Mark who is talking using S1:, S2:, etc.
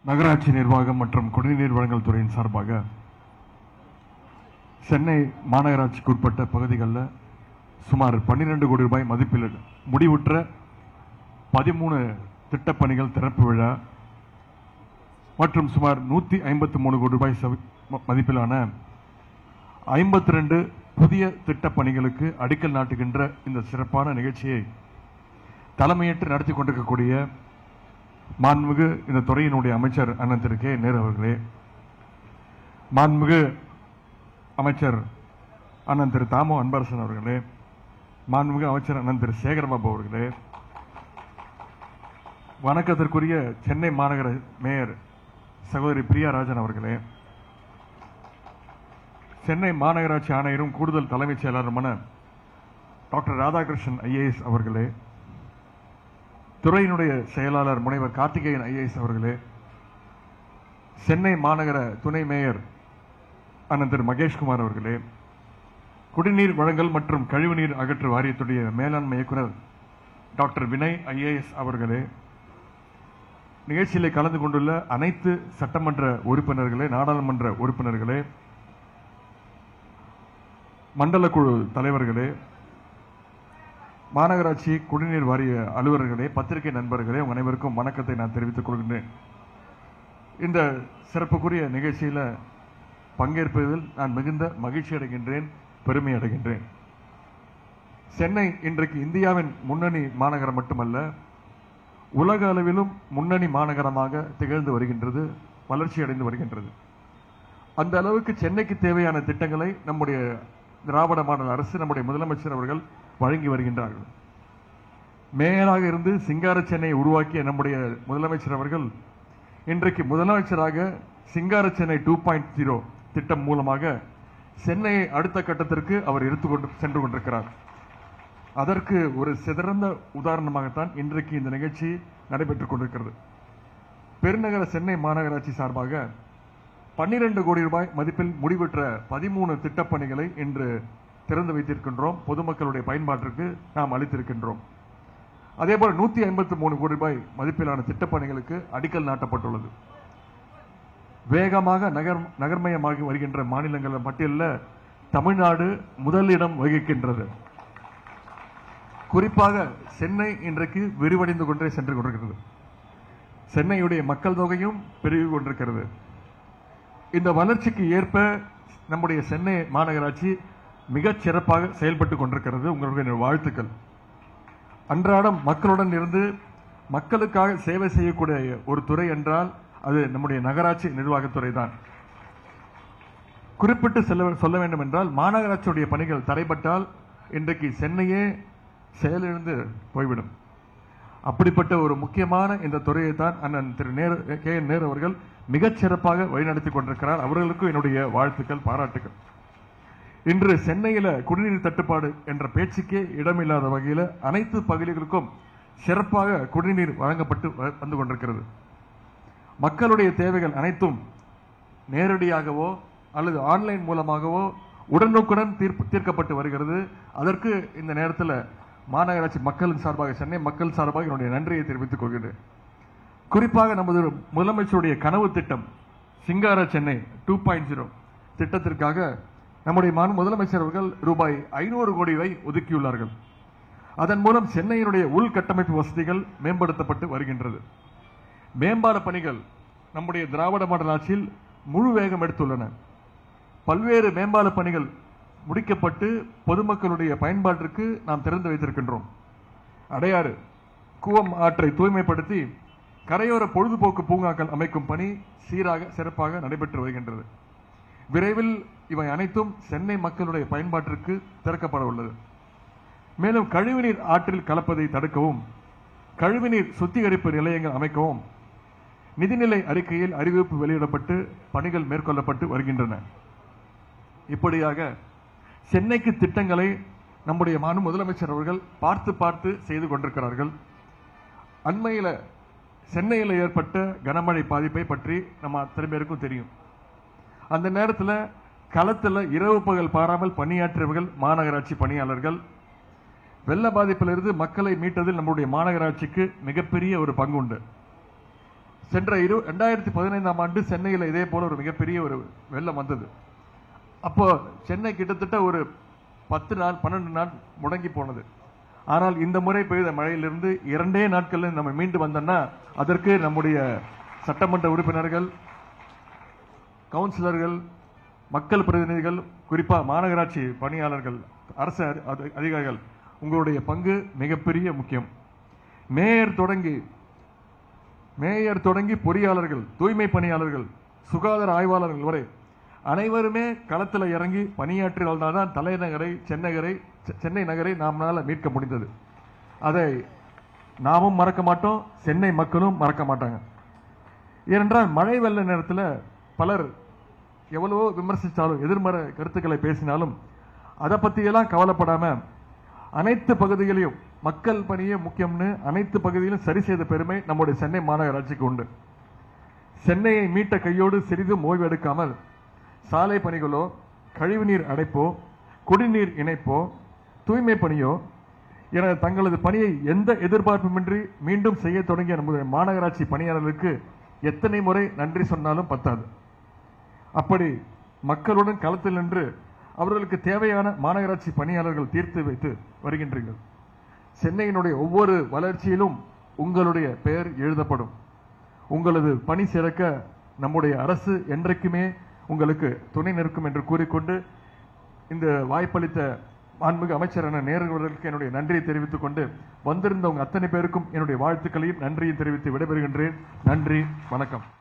S1: நகராட்சி நிர்வாகம் மற்றும் குடிநீர் வழங்கல் துறையின் சார்பாக சென்னை மாநகராட்சிக்கு உட்பட்ட பகுதிகளில் சுமார் 12 கோடி ரூபாய் மதிப்பில் முடிவுற்ற 13 திட்டப்பணிகள் திறப்பு விழா மற்றும் சுமார் 153 கோடி ரூபாய் மதிப்பிலான 52 புதிய திட்டப்பணிகளுக்கு அடிக்கல் நாட்டுகின்ற இந்த சிறப்பான நிகழ்ச்சியை தலைமையேற்று நடத்தி கொண்டிருக்கக்கூடிய மாண்புமிகு இந்த துறையினுடைய அமைச்சர் அண்ணன் திரு கே நேரு அவர்களே, மாண்புமிகு அமைச்சர் அண்ணன் திரு தாமோ அன்பரசன் அவர்களே, மாண்புமிகு அமைச்சர் அண்ணன் திரு சேகர்பாபு அவர்களே, வணக்கத்திற்குரிய சென்னை மாநகர மேயர் சகோதரி பிரியா ராஜன் அவர்களே, சென்னை மாநகராட்சி ஆணையரும் கூடுதல் தலைமைச் செயலாளருமான டாக்டர் ராதாகிருஷ்ணன் ஐஏஎஸ் அவர்களே, துறையினுடைய செயலாளர் முனைவர் கார்த்திகேயன் ஐஏஎஸ் அவர்களே, சென்னை மாநகர துணை மேயர் அண்ணன் திரு மகேஷ்குமார் அவர்களே, குடிநீர் வழங்கல் மற்றும் கழிவுநீர் அகற்று வாரியத்துடைய மேலாண்மை இயக்குனர் டாக்டர் வினய் ஐஏஎஸ் அவர்களே, நிகழ்ச்சியில் கலந்து கொண்டுள்ள அனைத்து சட்டமன்ற உறுப்பினர்களே, நாடாளுமன்ற உறுப்பினர்களே, மண்டல குழு தலைவர்களே, மாநகராட்சி குடிநீர் வாரிய அலுவலர்களே, பத்திரிகை நண்பர்களே, உங்கள் அனைவருக்கும் வணக்கத்தை நான் தெரிவித்துக் கொள்கின்றேன். இந்த சிறப்புக்குரிய நிகழ்ச்சியில் பங்கேற்பதில் நான் மிகுந்த மகிழ்ச்சி அடைகின்றேன், பெருமை அடைகின்றேன். சென்னை இன்றைக்கு இந்தியாவின் முன்னணி மாநகரம் மட்டுமல்ல, உலக அளவிலும் முன்னணி மாநகரமாக திகழ்ந்து வருகின்றது, வளர்ச்சி அடைந்து வருகின்றது. அந்த அளவுக்கு சென்னைக்கு தேவையான திட்டங்களை நம்முடைய திராவிட மாடல் அரசு, நம்முடைய முதலமைச்சர் அவர்கள் வழங்கி வருகின்றார்கள். மேயராக இருந்து சிங்கார சென்னையை உருவாக்கிய நம்முடைய முதலமைச்சர் அவர்கள் இன்றைக்கு முதலமைச்சராக சிங்கார சென்னை 2.0 திட்டம் மூலமாக சென்னையை அடுத்த கட்டத்திற்கு அவர் சென்று கொண்டிருக்கிறார். அதற்கு ஒரு சிறந்த உதாரணமாகத்தான் இன்றைக்கு இந்த நிகழ்ச்சி நடைபெற்றுக் கொண்டிருக்கிறது. பெருநகர சென்னை மாநகராட்சி சார்பாக 12 கோடி ரூபாய் மதிப்பில் முடிவுற்ற 13 திட்டப்பணிகளை இன்று திறந்து வைத்திருக்கின்றோம், பொதுமக்களுடைய பயன்பாட்டிற்கு நாம் அளித்திருக்கின்றோம். அதேபோல் 153 கோடி ரூபாய் மதிப்பிலான திட்டப்பணிகளுக்கு அடிக்கல் நாட்டப்பட்டுள்ளது. வேகமாக நகர்மயமாகி வருகின்ற மாநிலங்கள் பட்டியலில் தமிழ்நாடு முதலிடம் வகிக்கின்றது. குறிப்பாக சென்னை இன்றைக்கு விரிவடைந்து கொண்டே சென்று கொண்டிருக்கிறது. சென்னையுடைய மக்கள் தொகையும் பெருகி கொண்டிருக்கிறது. இந்த வளர்ச்சிக்கு ஏற்ப நம்முடைய சென்னை மாநகராட்சி மிகச் சிறப்பாக செயல்பட்டுக் கொண்டிருக்கிறது. உங்களுடைய வாழ்த்துக்கள். அன்றாடம் மக்களுடன் இருந்து மக்களுக்காக சேவை செய்யக்கூடிய ஒரு துறை என்றால் அது நம்முடைய நகராட்சி நிர்வாகத்துறை தான். குறிப்பிட்டு சொல்ல வேண்டும் என்றால், மாநகராட்சியுடைய பணிகள் தடைபட்டால் இன்றைக்கு சென்னையே செயலிழந்து போய்விடும். அப்படிப்பட்ட ஒரு முக்கியமான இந்த துறையை தான் அண்ணன் திரு கே நேரு அவர்கள் மிகச் சிறப்பாக வழிநடத்தி கொண்டிருக்கிறார். அவர்களுக்கும் என்னுடைய வாழ்த்துக்கள், பாராட்டுகள். இன்று சென்னையில குடிநீர் தட்டுப்பாடு என்ற பேச்சுக்கே இடமில்லாத வகையில் அனைத்து பகுதிகளுக்கும் சிறப்பாக குடிநீர் வழங்கப்பட்டு வந்து கொண்டிருக்கிறது. மக்களுடைய தேவைகள் அனைத்தும் நேரடியாகவோ அல்லது ஆன்லைன் மூலமாகவோ உடனுக்குடன் தீர்க்கப்பட்டு வருகிறது. அதற்கு இந்த நேரத்தில் மாநகராட்சி மக்களின் சார்பாக, சென்னை மக்கள் சார்பாக என்னுடைய நன்றியை தெரிவித்துக் கொள்கிறேன். குறிப்பாக நமது முதலமைச்சருடைய கனவு திட்டம் சிங்கார சென்னை 2.0 திட்டத்திற்காக நம்முடைய முதலமைச்சர் அவர்கள் ரூபாய் 500 கோடியை ஒதுக்கியுள்ளார்கள். அதன் மூலம் சென்னையினுடைய உள்கட்டமைப்பு வசதிகள் மேம்படுத்தப்பட்டு வருகின்றது. மேம்பால பணிகள் நம்முடைய திராவிட மாடல் ஆட்சியில் முழு வேகம் எடுத்துள்ளன. பல்வேறு மேம்பால பணிகள் முடிக்கப்பட்டு பொதுமக்களுடைய பயன்பாட்டிற்கு நாம் திறந்து வைத்திருக்கின்றோம். அடையாறு கூவம் ஆற்றை தூய்மைப்படுத்தி கரையோர பொழுதுபோக்கு பூங்காக்கள் அமைக்கும் பணி சீராக சிறப்பாக நடைபெற்று வருகின்றது. விரைவில் இவை அனைத்தும் சென்னை மக்களுடைய பயன்பாட்டிற்கு திறக்கப்பட உள்ளது. மேலும் கழிவுநீர் ஆற்றில் கலப்பதை தடுக்கவும், கழிவுநீர் சுத்திகரிப்பு நிலையங்கள் அமைக்கவும் நிதிநிலை அறிக்கையில் அறிவிப்பு வெளியிடப்பட்டு பணிகள் மேற்கொள்ளப்பட்டு வருகின்றன. இப்படியாக சென்னைக்கு திட்டங்களை நம்முடைய முதலமைச்சர் அவர்கள் பார்த்து செய்து கொண்டிருக்கிறார்கள். அண்மையில் சென்னையில் ஏற்பட்ட கனமழை பாதிப்பை பற்றி நம்ம அத்தனை பேருக்கும் தெரியும். அந்த நேரத்தில் களத்தில் இரவு பகல் பாராமல் பணியாற்றியவர்கள் மாநகராட்சி பணியாளர்கள். வெள்ள பாதிப்பிலிருந்து மக்களை மீட்டதில் நம்முடைய மாநகராட்சிக்கு மிகப்பெரிய ஒரு பங்கு உண்டு. சென்ற 2015ஆம் ஆண்டு சென்னையில் இதே போல ஒரு மிகப்பெரிய ஒரு வெள்ளம் வந்தது. அப்போ சென்னை கிட்டத்தட்ட ஒரு 10 நாள் 12 நாள் முடங்கி போனது. ஆனால் இந்த முறை பெய்த மழையிலிருந்து 2 நாட்களில் நம்ம மீண்டு வந்தோம்னா அதற்கு நம்முடைய சட்டமன்ற உறுப்பினர்கள், கவுன்சிலர்கள், மக்கள் பிரதிநிதிகள், குறிப்பா மாநகராட்சி பணியாளர்கள், அரசு அதிகாரிகள், உங்களுடைய பங்கு மிகப்பெரிய முக்கியம். மேயர் தொடங்கி பொறியாளர்கள், தூய்மை பணியாளர்கள், சுகாதார ஆய்வாளர்கள் வரை அனைவருமே களத்தில் இறங்கி பணியாற்றினால்தான் சென்னை நகரை நம்மால மீட்க முடிந்தது. அதை நாமும் மறக்க மாட்டோம், சென்னை மக்களும் மறக்க மாட்டாங்க. ஏனென்றால் மழை வெள்ள நேரத்தில் பலர் எவ்வளவோ விமர்சித்தாலும், எதிர்மறை கருத்துக்களை பேசினாலும் அதை பற்றியெல்லாம் கவலைப்படாம அனைத்து பகுதிகளையும் மக்கள் பணியே முக்கியம்னு அனைத்து பகுதியிலும் சரி செய்த பெருமை நம்முடைய சென்னை மாநகராட்சிக்கு உண்டு. சென்னையை மீட்ட கையோடு சிறிதும் ஓய்வு எடுக்காமல் சாலை பணிகளோ, கழிவுநீர் அடைப்போ, குடிநீர் இணைப்போ, தூய்மை பணியோ என தங்களது பணியை எந்த எதிர்பார்ப்புமின்றி மீண்டும் செய்ய தொடங்கிய நம்முடைய மாநகராட்சி பணியாளர்களுக்கு எத்தனை முறை நன்றி சொன்னாலும் பத்தாது. அப்படி மக்களுடன் களத்தில் நின்று அவர்களுக்கு தேவையான மாநகராட்சி பணியாளர்கள் தீர்த்து வைத்து வருகின்றீர்கள். சென்னையினுடைய ஒவ்வொரு வளர்ச்சியிலும் உங்களுடைய பெயர் எழுதப்படும். உங்களது பணி சிறக்க நம்முடைய அரசு என்றைக்குமே உங்களுக்கு துணை நிற்கும் என்று கூறிக்கொண்டு இந்த வாய்ப்பளித்த மாண்புமிகு அமைச்சர் நேர்களுக்கு என்னுடைய நன்றியை தெரிவித்துக் கொண்டு வந்திருந்தவங்க அத்தனை பேருக்கும் என்னுடைய வாழ்த்துக்களையும் நன்றியை தெரிவித்து விடைபெறுகின்றேன். நன்றி, வணக்கம்.